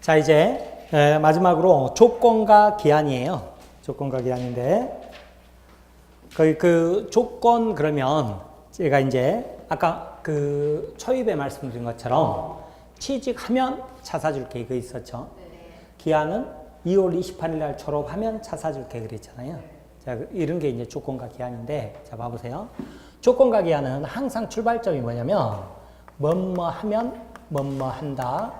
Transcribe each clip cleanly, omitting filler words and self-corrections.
자, 이제 마지막으로 조건과 기한이에요. 조건과 기한인데 거의 그 조건 그러면 제가 이제 아까 그 초입에 말씀드린 것처럼 취직하면 차 사줄게 이거 있었죠. 기한은 2월 28일 날 졸업하면 차 사줄게 그랬잖아요. 자, 이런 게 이제 조건과 기한인데 자, 봐보세요. 조건과 기한은 항상 출발점이 뭐냐면 뭐뭐 하면 뭐뭐 한다.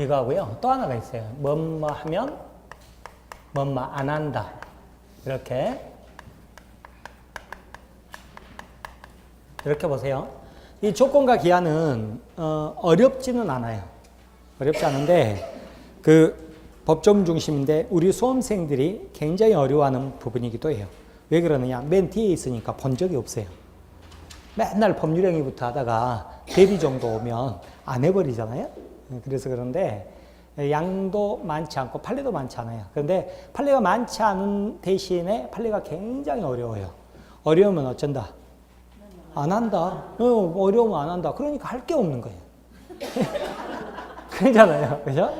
이거 하고요. 또 하나가 있어요. 뭐뭐 하면 뭐뭐 안 한다. 이렇게 보세요. 이 조건과 기한은 어렵지는 않아요. 어렵지 않은데 그 법정 중심인데 우리 수험생들이 굉장히 어려워하는 부분이기도 해요. 왜 그러느냐? 맨 뒤에 있으니까 본 적이 없어요. 맨날 법률행위부터 하다가 대리 정도 오면 안 해버리잖아요. 그래서 그런데 양도 많지 않고 판례도 많지 않아요. 그런데 판례가 많지 않은 대신에 판례가 굉장히 어려워요. 어려우면 어쩐다? 안 한다. 어려우면 안 한다. 그러니까 할 게 없는 거예요. 그러잖아요. 그죠?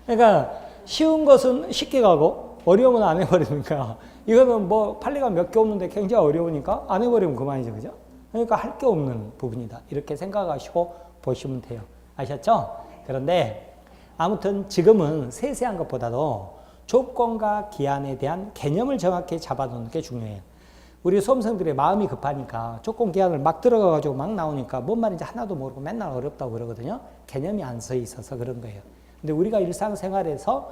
그러니까 쉬운 것은 쉽게 가고 어려우면 안 해버리니까 이거는 뭐 판례가 몇 개 없는데 굉장히 어려우니까 안 해버리면 그만이죠. 그죠? 그러니까 할 게 없는 부분이다. 이렇게 생각하시고 보시면 돼요. 아셨죠? 그런데 아무튼 지금은 세세한 것보다도 조건과 기한에 대한 개념을 정확히 잡아놓는 게 중요해요. 우리 수험생들의 마음이 급하니까 조건 기한을 막 들어가가지고 막 나오니까 뭔 말인지 하나도 모르고 맨날 어렵다고 그러거든요. 개념이 안 서 있어서 그런 거예요. 근데 우리가 일상생활에서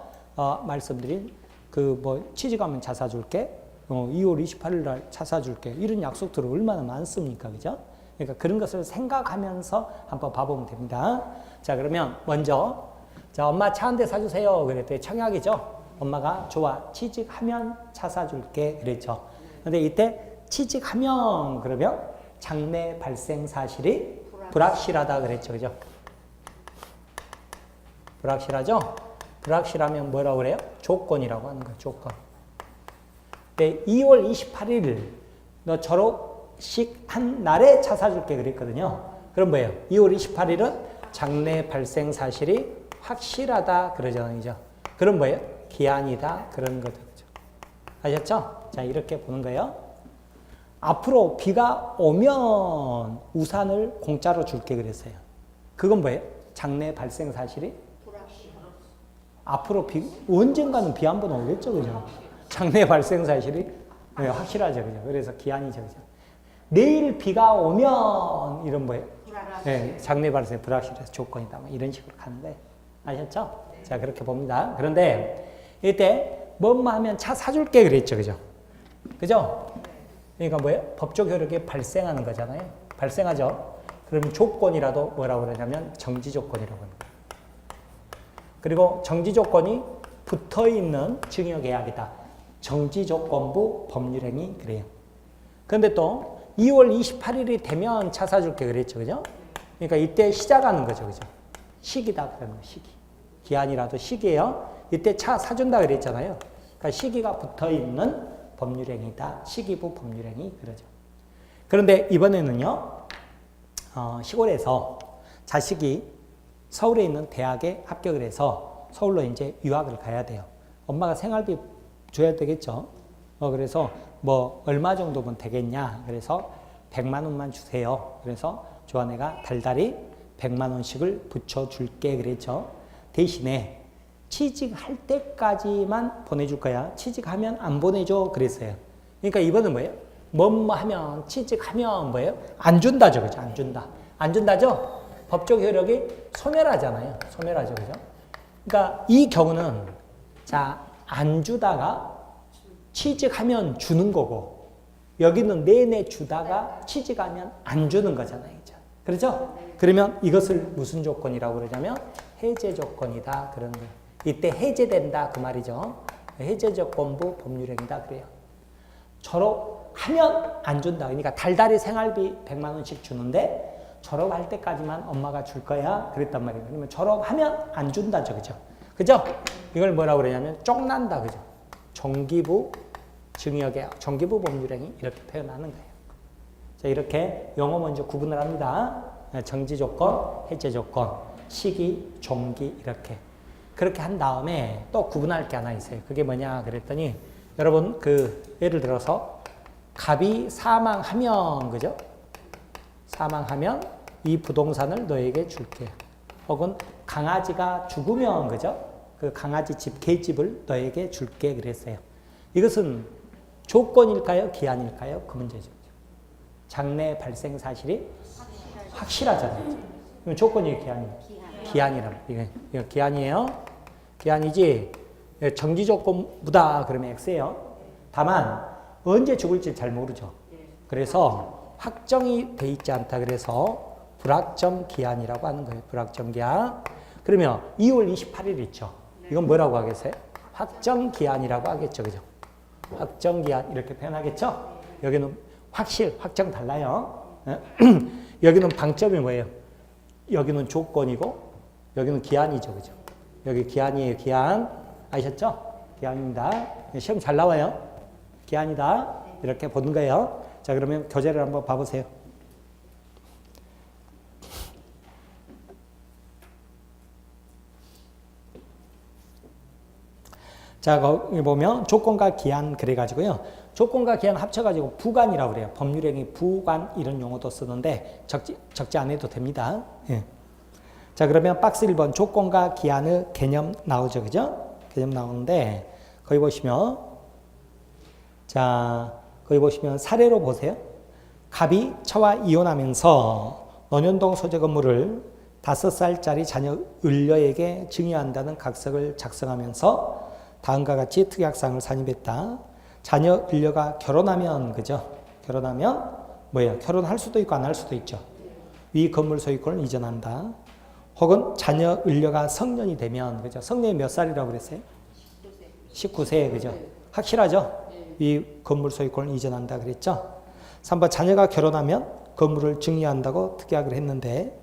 말씀드린 그 뭐 취직하면 차 사줄게, 2월 28일 날 차 사줄게 이런 약속들은 얼마나 많습니까, 그죠? 그러니까 그런 것을 생각하면서 한번 봐보면 됩니다. 자, 그러면 먼저 자, 엄마 차 한 대 사주세요. 그랬더니 청약이죠. 엄마가 좋아, 취직하면 차 사줄게 그랬죠. 근데 이때 취직하면 그러면 장래 발생 사실이 불확실하다 그랬죠, 그죠? 불확실하죠? 불확실하면 뭐라고 그래요? 조건이라고 하는 거예요, 조건. 네, 2월 28일 너 졸업식 한 날에 차 사줄게 그랬거든요. 그럼 뭐예요? 2월 28일은 장래 발생 사실이 확실하다 그러잖아요. 그럼 뭐예요? 기한이다 그런 거죠. 아셨죠? 자, 이렇게 보는 거예요. 앞으로 비가 오면 우산을 공짜로 줄게 그랬어요. 그건 뭐예요? 장래 발생 사실이 앞으로 언젠가는 비 한 번 오겠죠, 그죠? 장래 발생 사실이 확실하죠, 그죠? 그래서 기한이죠, 그죠? 내일 비가 오면 이런 뭐예요? 네, 장래 발생 불확실해서 조건이다, 뭐 이런 식으로 가는데 아셨죠? 자, 그렇게 봅니다. 그런데 이때 뭐뭐 하면 차 사줄게 그랬죠, 그죠? 그죠? 그러니까 뭐예요? 법적 효력이 발생하는 거잖아요. 발생하죠. 그럼 조건이라도 뭐라고 그러냐면 정지 조건이라고 합니다. 그리고 정지 조건이 붙어 있는 증여 계약이다. 정지 조건부 법률행위 그래요. 그런데 또 2월 28일이 되면 차 사줄게 그랬죠, 그죠? 그러니까 이때 시작하는 거죠, 그죠? 시기다 그러는 거, 시기. 기한이라도 시기예요. 이때 차 사준다 그랬잖아요. 그러니까 시기가 붙어 있는 법률행위다. 시기부 법률행위 그러죠. 그런데 이번에는요, 시골에서 자식이 서울에 있는 대학에 합격을 해서 서울로 이제 유학을 가야 돼요. 엄마가 생활비 줘야 되겠죠. 그래서 뭐 얼마 정도면 되겠냐. 그래서 100만 원만 주세요. 그래서 조아내가 달달이 100만 원씩을 붙여줄게 그랬죠. 대신에 취직할 때까지만 보내줄 거야. 취직하면 안 보내줘 그랬어요. 그러니까 이번은 뭐예요? 뭐뭐 하면 취직하면 뭐예요? 안 준다죠, 그죠? 안 준다. 안 준다죠? 법적 효력이 소멸하잖아요. 소멸하죠, 그죠? 그러니까 이 경우는 자, 안 주다가 취직하면 주는 거고 여기는 내내 주다가 취직하면 안 주는 거잖아요, 그죠? 그렇죠? 그러면 이것을 무슨 조건이라고 그러냐면 해제 조건이다 그런 거예요. 이때 해제된다 그 말이죠. 해제 조건부 법률행위다 그래요. 졸업하면 안 준다. 그러니까 달달이 생활비 100만 원씩 주는데 졸업할 때까지만 엄마가 줄 거야 그랬단 말이에요. 그러면 졸업하면 안 준다죠, 그죠? 그죠? 이걸 뭐라고 그러냐면 쪽난다, 그죠? 정기부 증여계약, 정기부 법률행위 이렇게 표현하는 거예요. 자, 이렇게 영어 먼저 구분을 합니다. 정지 조건, 해제 조건, 시기, 종기 이렇게. 그렇게 한 다음에 또 구분할 게 하나 있어요. 그게 뭐냐 그랬더니 여러분 예를 들어서 갑이 사망하면 그죠? 사망하면 이 부동산을 너에게 줄게. 혹은 강아지가 죽으면 그죠? 그 강아지 집 개집을 너에게 줄게 그랬어요. 이것은 조건일까요? 기한일까요? 그 문제죠. 장래 발생 사실이 확실하잖아요. 이건 조건이에요, 기한이에요? 기한이라고. 이거 기한이에요. 기한이지 정지 조건보다 그러면 X예요. 다만 언제 죽을지 잘 모르죠. 그래서 확정이 돼 있지 않다. 그래서 불확정 기한이라고 하는 거예요. 불확정 기한. 그러면 2월 28일 있죠. 이건 뭐라고 하겠어요? 확정 기한이라고 하겠죠. 그죠? 확정 기한 이렇게 표현하겠죠? 여기는 확정 달라요. 여기는 방점이 뭐예요? 여기는 조건이고 여기는 기한이죠. 그죠? 여기 기한이에요. 기한. 아셨죠? 기한입니다. 시험 잘 나와요. 기한이다. 이렇게 보는 거예요. 자, 그러면 교재를 한번 봐보세요. 자, 거기 보면 조건과 기한 그래가지고요. 조건과 기한 합쳐가지고 부관이라고 그래요. 법률행위 부관 이런 용어도 쓰는데 적지 않아도 됩니다. 예. 자, 그러면 박스 1번 조건과 기한의 개념 나오죠. 그죠? 개념 나오는데 거기 보시면 자, 거기 보시면 사례로 보세요. 갑이 차와 이혼하면서 논현동 소재 건물을 5살짜리 자녀 을려에게 증여한다는 각서를 작성하면서 다음과 같이 특약사항을 산입했다. 자녀 을려가 결혼하면 그죠? 결혼하면 뭐예요? 결혼할 수도 있고 안 할 수도 있죠. 위 건물 소유권을 이전한다. 혹은 자녀 을려가 성년이 되면 그죠? 성년이 몇 살이라고 그랬어요? 19세 그죠? 확실하죠? 이 건물 소유권을 이전한다 그랬죠? 3번 자녀가 결혼하면 건물을 증여한다고 특약을 했는데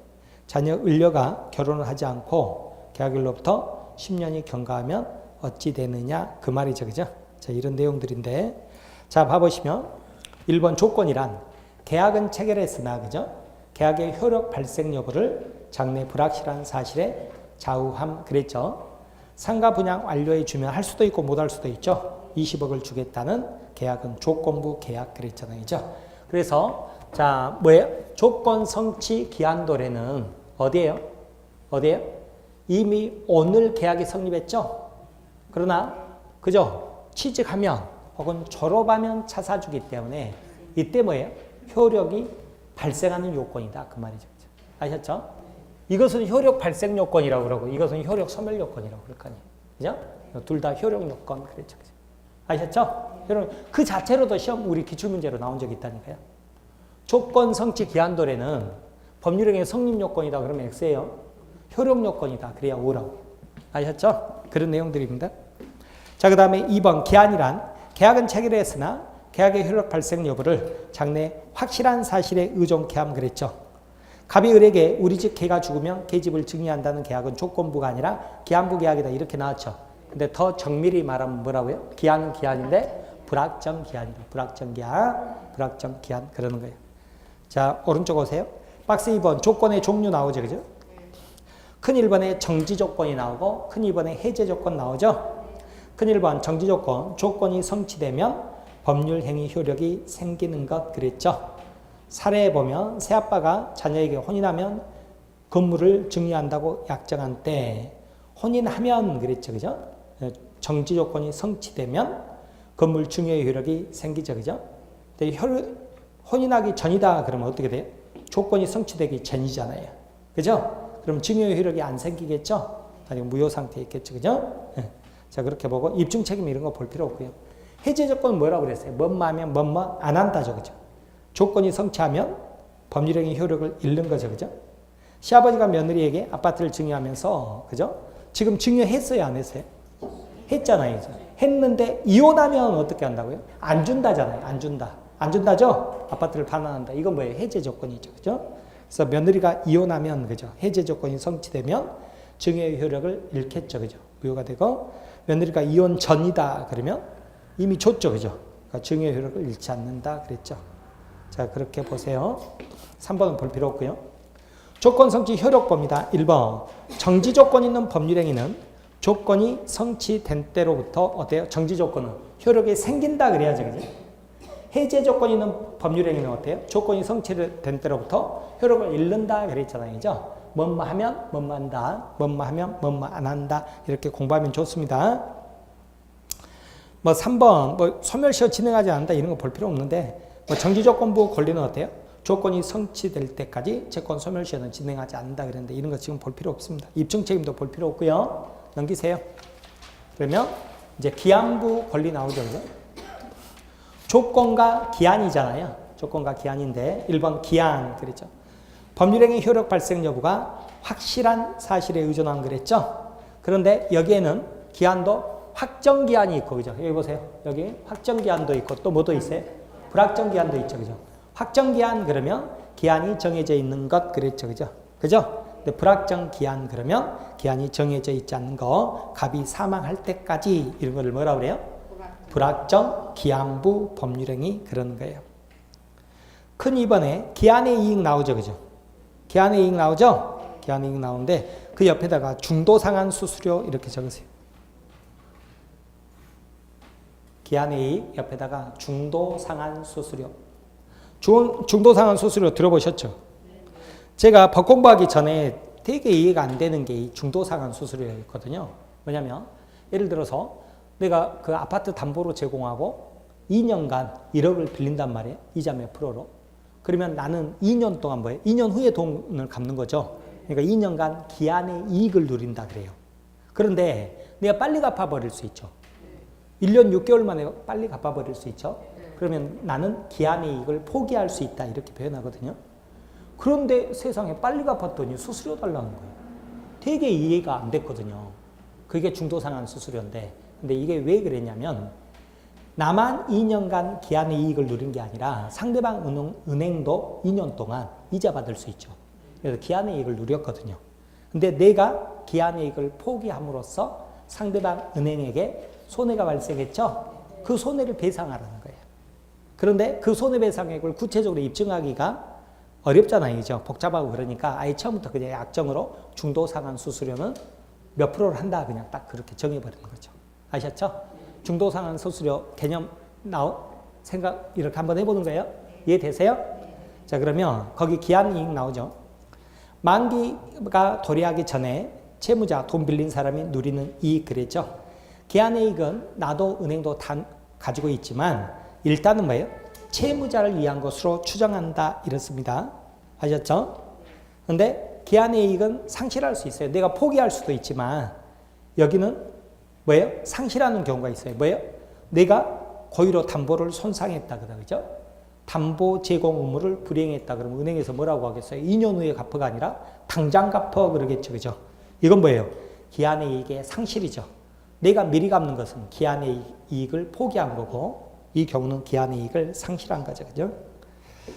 자녀 을려가 결혼을 하지 않고 계약일로부터 10년이 경과하면 어찌 되느냐 그 말이죠. 그죠? 자, 이런 내용들인데 자, 봐보시면 1번 조건이란 계약은 체결했으나 그죠? 계약의 효력 발생 여부를 장래 불확실한 사실에 좌우함 그랬죠. 상가 분양 완료해 주면 할 수도 있고 못 할 수도 있죠. 20억을 주겠다는 계약은 조건부 계약 그랬잖아요. 그죠? 그래서 자, 뭐예요? 조건 성취 기한도래는 어디예요? 어디예요? 이미 오늘 계약이 성립했죠? 그러나 그죠? 취직하면 혹은 졸업하면 차 사주기 때문에 이때 뭐예요? 효력이 발생하는 요건이다. 그 말이죠. 아셨죠? 이것은 효력 발생 요건이라고 그러고 이것은 효력 소멸 요건이라고 그럴 거 아니에요. 그죠? 둘 다 효력 요건 그랬죠. 그죠? 아셨죠? 여러분 그 자체로도 시험 우리 기출문제로 나온 적이 있다니까요. 조건 성취 기한도래는 법률행위 성립 요건이다 그러면 X예요. 효력 요건이다 그래야 O라고. 아셨죠? 그런 내용들입니다. 자, 그 다음에 2번 기한이란 계약은 체결했으나 계약의 효력 발생 여부를 장래 확실한 사실에 의존케 함 그랬죠. 갑이 을에게 우리 집 개가 죽으면 개집을 증여한다는 계약은 조건부가 아니라 기한부 계약이다 이렇게 나왔죠. 근데 더 정밀히 말하면 뭐라고요? 기한은 기한인데 불확정 기한이다. 불확정 기한, 불확정 기한 그러는 거예요. 자, 오른쪽 오세요. 박스 2번 조건의 종류 나오죠. 그죠? 큰 1번에 정지 조건이 나오고 큰 2번에 해제 조건 나오죠. 큰 1번 정지 조건, 조건이 성취되면 법률 행위 효력이 생기는 것 그랬죠. 사례에 보면 새아빠가 자녀에게 혼인하면 건물을 증여한다고 약정한 때 혼인하면 그랬죠. 그죠? 정지 조건이 성취되면 건물 증여의 효력이 생기죠. 그죠? 근데 혼인하기 전이다 그러면 어떻게 돼요? 조건이 성취되기 전이잖아요. 그죠? 그럼 증여의 효력이 안 생기겠죠? 아니 무효 상태에 있겠죠. 그죠? 자, 그렇게 보고 입증 책임 이런 거 볼 필요 없고요. 해제 조건은 뭐라고 그랬어요? 뭐뭐 하면 뭐뭐 안 한다죠. 그죠? 조건이 성취하면 법률행위 효력을 잃는 거죠. 그죠? 시아버지가 며느리에게 아파트를 증여하면서 그죠? 지금 증여했어요, 안 했어요? 했잖아요. 이제. 했는데 이혼하면 어떻게 한다고요? 안 준다잖아요. 안 준다. 안 준다죠? 아파트를 반환한다. 이건 뭐예요? 해제 조건이죠. 그죠? 그래서 며느리가 이혼하면 그죠? 해제 조건이 성취되면 증여의 효력을 잃겠죠. 그죠? 무효가 되고 며느리가 이혼 전이다 그러면 이미 줬죠. 그죠? 그러니까 증여의 효력을 잃지 않는다 그랬죠. 자, 그렇게 보세요. 3번은 볼 필요 없고요. 조건 성취 효력법입니다. 1번 정지 조건 있는 법률행위는 조건이 성취된 때로부터 어때요? 정지 조건은 효력이 생긴다 그래야죠. 그죠? 해제 조건 있는 법률행위는 어때요? 조건이 성취된 때로부터 효력을 잃는다 그랬잖아요. 그죠? 뭐뭐 하면 뭐뭐 한다. 뭐뭐 하면 뭐뭐 안 한다. 이렇게 공부하면 좋습니다. 뭐 3번 뭐 소멸시효 진행하지 않는다 이런 거 볼 필요 없는데 뭐 정지조건부 권리는 어때요? 조건이 성취될 때까지 채권 소멸시효는 진행하지 않는다 그랬는데 이런 거 지금 볼 필요 없습니다. 입증 책임도 볼 필요 없고요. 넘기세요. 그러면 이제 기한부 권리 나오죠. 그죠? 조건과 기한이잖아요. 조건과 기한인데 1번 기한 그랬죠. 법률행위 효력 발생 여부가 확실한 사실에 의존한 그랬죠. 그런데 여기에는 기한도 확정 기한이 있고 그죠? 여기 보세요. 여기 확정 기한도 있고 또 뭐도 있어요? 불확정 기한도 있죠. 그죠? 확정 기한 그러면 기한이 정해져 있는 것 그랬죠. 그죠? 그죠? 근데 불확정 기한 그러면 기한이 정해져 있지 않는 거 갑이 사망할 때까지 이런 거를 뭐라 그래요? 불확정 기한부 법률행위 그러는 거예요. 큰 2번에 기한의 이익 나오죠. 그죠? 기한의 이익 나오죠? 기한의 이익 나오는데 그 옆에다가 중도상한 수수료 이렇게 적으세요. 기한의 이익 옆에다가 중도상한 수수료. 중도상한 수수료 들어보셨죠? 제가 법 공부하기 전에 되게 이해가 안 되는 게 이 중도상한 수수료였거든요. 뭐냐면 예를 들어서 내가 그 아파트 담보로 제공하고 2년간 1억을 빌린단 말이에요. 이자 몇 프로로. 그러면 나는 2년 동안 뭐예요? 2년 후에 돈을 갚는 거죠. 그러니까 2년간 기한의 이익을 누린다 그래요. 그런데 내가 빨리 갚아버릴 수 있죠. 1년 6개월 만에 빨리 갚아버릴 수 있죠. 그러면 나는 기한의 이익을 포기할 수 있다 이렇게 표현하거든요. 그런데 세상에 빨리 갚았더니 수수료 달라는 거예요. 되게 이해가 안 됐거든요. 그게 중도상한 수수료인데 근데 이게 왜 그랬냐면 나만 2년간 기한의 이익을 누린 게 아니라 상대방 은행도 2년 동안 이자 받을 수 있죠. 그래서 기한의 이익을 누렸거든요. 근데 내가 기한의 이익을 포기함으로써 상대방 은행에게 손해가 발생했죠. 그 손해를 배상하라는 거예요. 그런데 그 손해배상액을 구체적으로 입증하기가 어렵잖아요. 그죠? 복잡하고 그러니까 아예 처음부터 그냥 약정으로 중도상한 수수료는 몇 프로를 한다 그냥 딱 그렇게 정해버리는 거죠. 아셨죠? 중도상한 수수료 개념 생각 이렇게 한번 해보는 거예요. 이해되세요? 자 그러면 거기 기한이익 나오죠. 만기가 도래하기 전에 채무자 돈 빌린 사람이 누리는 이익 그랬죠. 기한이익은 나도 은행도 다 가지고 있지만 일단은 뭐예요? 채무자를 위한 것으로 추정한다 이렇습니다. 아셨죠? 그런데 기한의 이익은 상실할 수 있어요. 내가 포기할 수도 있지만 여기는 뭐예요? 상실하는 경우가 있어요. 뭐예요? 내가 고의로 담보를 손상했다 그죠? 담보 제공 의무를 불이행했다 그러면 은행에서 뭐라고 하겠어요? 2년 후에 갚어가 아니라 당장 갚어 그러겠죠. 그죠? 이건 뭐예요? 기한의 이익의 상실이죠. 내가 미리 갚는 것은 기한의 이익을 포기한 거고 이 경우는 기한의 이익을 상실한 거죠. 그죠?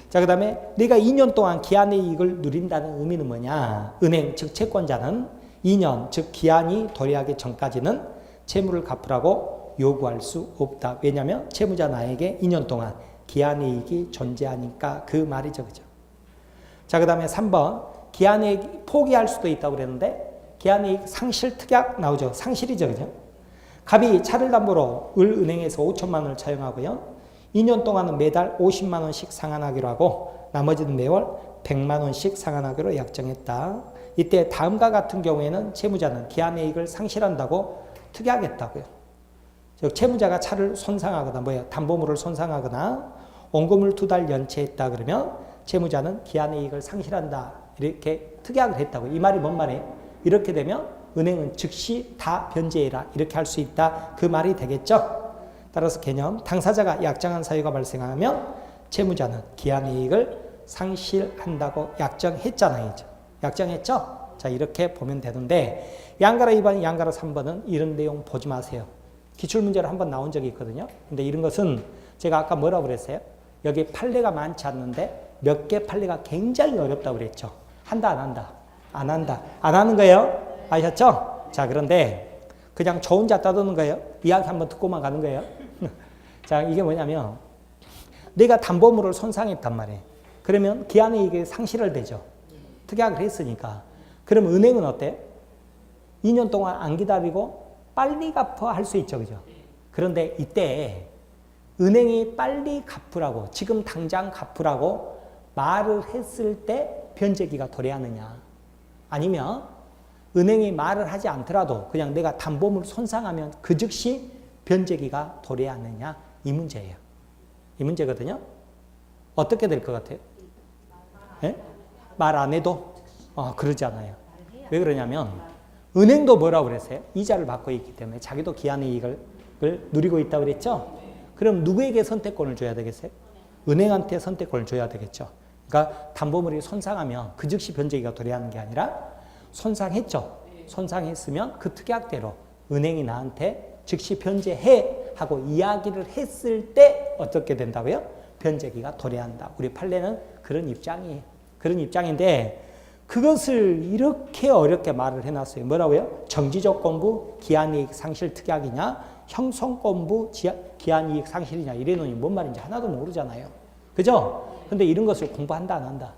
자, 그 다음에 내가 2년 동안 기한의 이익을 누린다는 의미는 뭐냐? 은행, 즉 채권자는 2년, 즉 기한이 도래하기 전까지는 채무를 갚으라고 요구할 수 없다. 왜냐하면 채무자 나에게 2년 동안 기한의 이익이 존재하니까 그 말이죠. 그죠? 자, 그 다음에 3번. 기한의 이익 포기할 수도 있다고 그랬는데 기한의 이익 상실 특약 나오죠. 상실이죠. 그죠? 갑이 차를 담보로 은행에서 5천만 원을 차용하고요. 2년 동안은 매달 50만 원씩 상환하기로 하고 나머지는 매월 100만 원씩 상환하기로 약정했다. 이때 다음과 같은 경우에는 채무자는 기한의 이익을 상실한다고 특약했다고요. 즉 채무자가 차를 손상하거나 담보물을 손상하거나 원금을 2달 연체했다 그러면 채무자는 기한의 이익을 상실한다. 이렇게 특약을 했다고. 이 말이 뭔 말이에요? 이렇게 되면 은행은 즉시 다 변제해라 이렇게 할 수 있다 그 말이 되겠죠. 따라서 개념 당사자가 약정한 사유가 발생하면 채무자는 기한의 이익을 상실한다고 약정했잖아요. 약정했죠. 자 이렇게 보면 되는데 양가라 2번 양가라 3번은 이런 내용 보지 마세요. 기출문제로 한번 나온 적이 있거든요. 근데 이런 것은 제가 아까 뭐라고 그랬어요? 여기 판례가 많지 않는데 몇 개 판례가 굉장히 어렵다고 그랬죠. 한다 안 한다? 안 한다. 안 하는 거예요. 아셨죠? 자, 그런데 그냥 저 혼자 떠드는 거예요. 이야기 한번 듣고만 가는 거예요. 자, 이게 뭐냐면 내가 담보물을 손상했단 말이에요. 그러면 기한의 이익이 상실을 되죠. 특약을 했으니까. 그럼 은행은 어때? 2년 동안 안 기다리고 빨리 갚아 할 수 있죠. 그죠? 그런데 이때 은행이 빨리 갚으라고, 지금 당장 갚으라고 말을 했을 때 변제기가 도래하느냐. 아니면 은행이 말을 하지 않더라도 그냥 내가 담보물 손상하면 그 즉시 변제기가 도래하느냐. 이 문제예요. 이 문제거든요. 어떻게 될 것 같아요? 네? 말 안 해도? 그러지 않아요. 왜 그러냐면 은행도 뭐라고 그랬어요? 이자를 받고 있기 때문에 자기도 기한의 이익을 누리고 있다고 그랬죠? 그럼 누구에게 선택권을 줘야 되겠어요? 은행한테 선택권을 줘야 되겠죠. 그러니까 담보물이 손상하면 그 즉시 변제기가 도래하는 게 아니라 손상했죠. 손상했으면 그 특약대로 은행이 나한테 즉시 변제해 하고 이야기를 했을 때 어떻게 된다고요? 변제기가 도래한다. 우리 판례는 그런 입장이에요. 그런 입장인데 그것을 이렇게 어렵게 말을 해놨어요. 뭐라고요? 정지조건부 기한이익 상실 특약이냐 형성권부 기한이익 상실이냐 이래놓으니 뭔 말인지 하나도 모르잖아요. 그죠? 근데 이런 것을 공부한다 안 한다?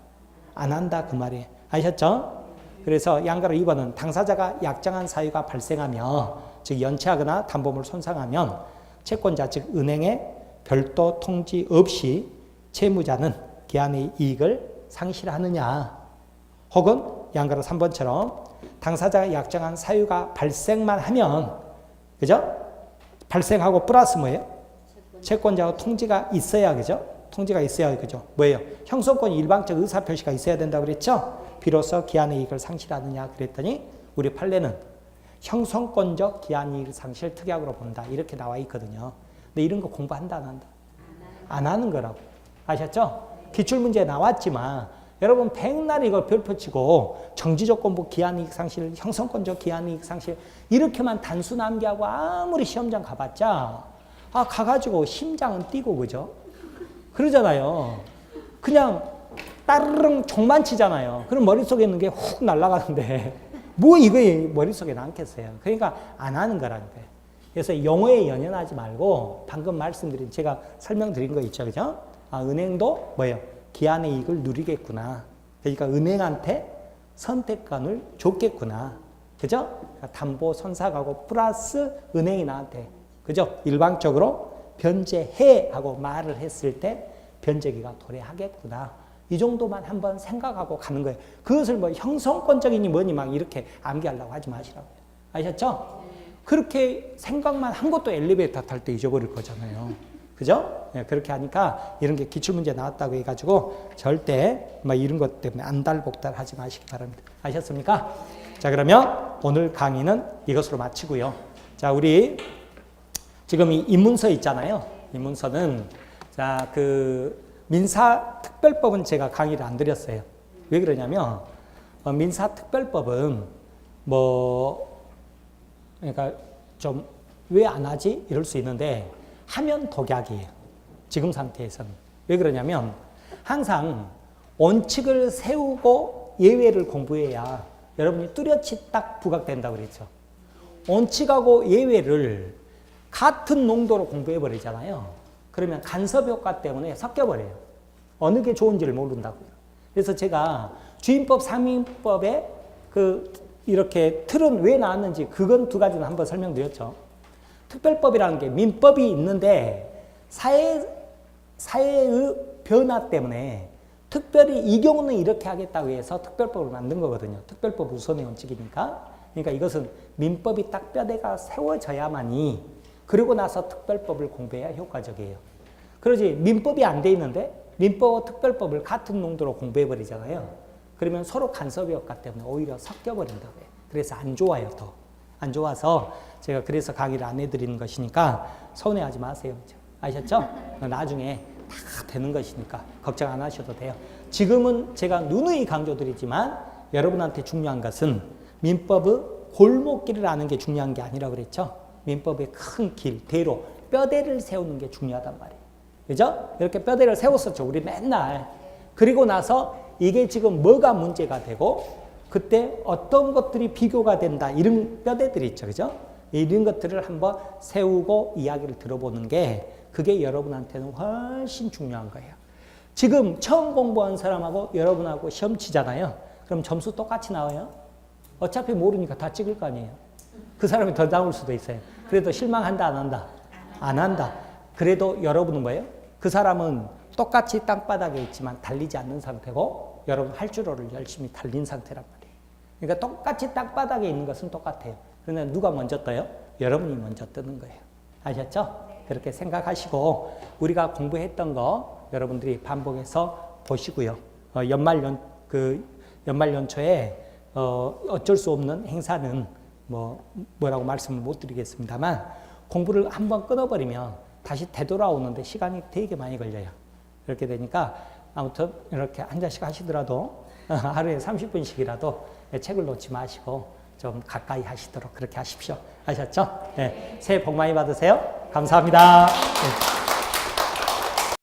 안 한다 그 말이에요. 아셨죠? 그래서 양가로 2번은 당사자가 약정한 사유가 발생하며 즉 연체하거나 담보물 손상하면 채권자 즉 은행에 별도 통지 없이 채무자는 기한의 이익을 상실하느냐. 혹은 양가로 3번처럼 당사자가 약정한 사유가 발생만 하면 그죠? 발생하고 플러스 뭐예요? 채권자가 통지가 있어야 그죠? 통지가 있어야 그죠? 뭐예요? 형성권 일방적 의사표시가 있어야 된다고 그랬죠? 비로소 기한의 이익을 상실하느냐 그랬더니 우리 판례는 형성권적 기한이익 상실 특약으로 본다. 이렇게 나와 있거든요. 근데 이런 거 공부한다 안 한다? 안 하는 거라고. 아셨죠? 기출문제에 나왔지만 여러분 백날 이걸 별표치고 정지조건부 기한이익 상실, 형성권적 기한이익 상실 이렇게만 단순 암기하고 아무리 시험장 가봤자 가가지고 심장은 뛰고 그죠? 그러잖아요. 그냥 따르릉 종만 치잖아요. 그럼 머릿속에 있는 게 훅 날아가는데 뭐 이거 머릿속에 남겠어요. 그러니까 안 하는 거라니까요. 그래서 용어에 연연하지 말고 방금 말씀드린 제가 설명드린 거 있죠. 그죠? 은행도 뭐예요? 기한의 이익을 누리겠구나. 그러니까 은행한테 선택권을 줬겠구나. 그죠? 그러니까 담보 손상하고 플러스 은행이 나한테 그죠? 일방적으로 변제해 하고 말을 했을 때 변제기가 도래하겠구나. 이 정도만 한번 생각하고 가는 거예요. 그것을 뭐 형성권적이니 뭐니 막 이렇게 암기하려고 하지 마시라고요. 아셨죠? 그렇게 생각만 한 것도 엘리베이터 탈 때 잊어버릴 거잖아요. 그죠? 네, 그렇게 하니까 이런 게 기출문제 나왔다고 해가지고 절대 막 이런 것 때문에 안달복달 하지 마시기 바랍니다. 아셨습니까? 자, 그러면 오늘 강의는 이것으로 마치고요. 자, 우리 지금 이 입문서 있잖아요. 입문서는 자, 민사특별법은 제가 강의를 안 드렸어요. 왜 그러냐면 민사특별법은 그러니까 좀 왜 안 하지? 이럴 수 있는데 하면 독약이에요. 지금 상태에서는. 왜 그러냐면 항상 원칙을 세우고 예외를 공부해야 여러분이 뚜렷이 딱 부각된다고 그랬죠. 원칙하고 예외를 같은 농도로 공부해 버리잖아요. 그러면 간섭 효과 때문에 섞여버려요. 어느 게 좋은지를 모른다고요. 그래서 제가 주임법, 상임법에 이렇게 틀은 왜 나왔는지 그건 두 가지는 한번 설명드렸죠. 특별법이라는 게 민법이 있는데 사회의 변화 때문에 특별히 이 경우는 이렇게 하겠다고 해서 특별법을 만든 거거든요. 특별법 우선의 원칙이니까. 그러니까 이것은 민법이 딱 뼈대가 세워져야만이 그리고 나서 특별법을 공부해야 효과적이에요. 그러지 민법이 안 돼 있는데 민법과 특별법을 같은 농도로 공부해버리잖아요. 그러면 서로 간섭의 효과 때문에 오히려 섞여버린다고요. 그래서 안 좋아요, 더. 안 좋아서 제가 그래서 강의를 안 해드리는 것이니까 서운해하지 마세요. 아셨죠? 나중에 다 되는 것이니까 걱정 안 하셔도 돼요. 지금은 제가 누누이 강조드리지만 여러분한테 중요한 것은 민법의 골목길을 아는 게 중요한 게 아니라 그랬죠? 민법의 큰 길, 대로, 뼈대를 세우는 게 중요하단 말이에요. 그죠? 이렇게 뼈대를 세웠었죠. 우리 맨날. 그리고 나서 이게 지금 뭐가 문제가 되고 그때 어떤 것들이 비교가 된다. 이런 뼈대들이 있죠. 그죠? 이런 것들을 한번 세우고 이야기를 들어보는 게 그게 여러분한테는 훨씬 중요한 거예요. 지금 처음 공부한 사람하고 여러분하고 시험 치잖아요. 그럼 점수 똑같이 나와요? 어차피 모르니까 다 찍을 거 아니에요. 그 사람이 더 나올 수도 있어요. 그래도 실망한다, 안 한다? 안 한다. 그래도 여러분은 뭐예요? 그 사람은 똑같이 땅바닥에 있지만 달리지 않는 상태고 여러분 활주로를 열심히 달린 상태란 말이에요. 그러니까 똑같이 땅바닥에 있는 것은 똑같아요. 그러나 누가 먼저 떠요? 여러분이 먼저 뜨는 거예요. 아셨죠? 그렇게 생각하시고 우리가 공부했던 거 여러분들이 반복해서 보시고요. 연말연초에 어쩔 수 없는 행사는 뭐라고 말씀을 못 드리겠습니다만 공부를 한번 끊어버리면 다시 되돌아오는데 시간이 되게 많이 걸려요. 그렇게 되니까 아무튼 이렇게 한 잔씩 하시더라도 하루에 30분씩이라도 책을 놓지 마시고 좀 가까이 하시도록 그렇게 하십시오. 아셨죠? 네. 새해 복 많이 받으세요. 감사합니다. 네.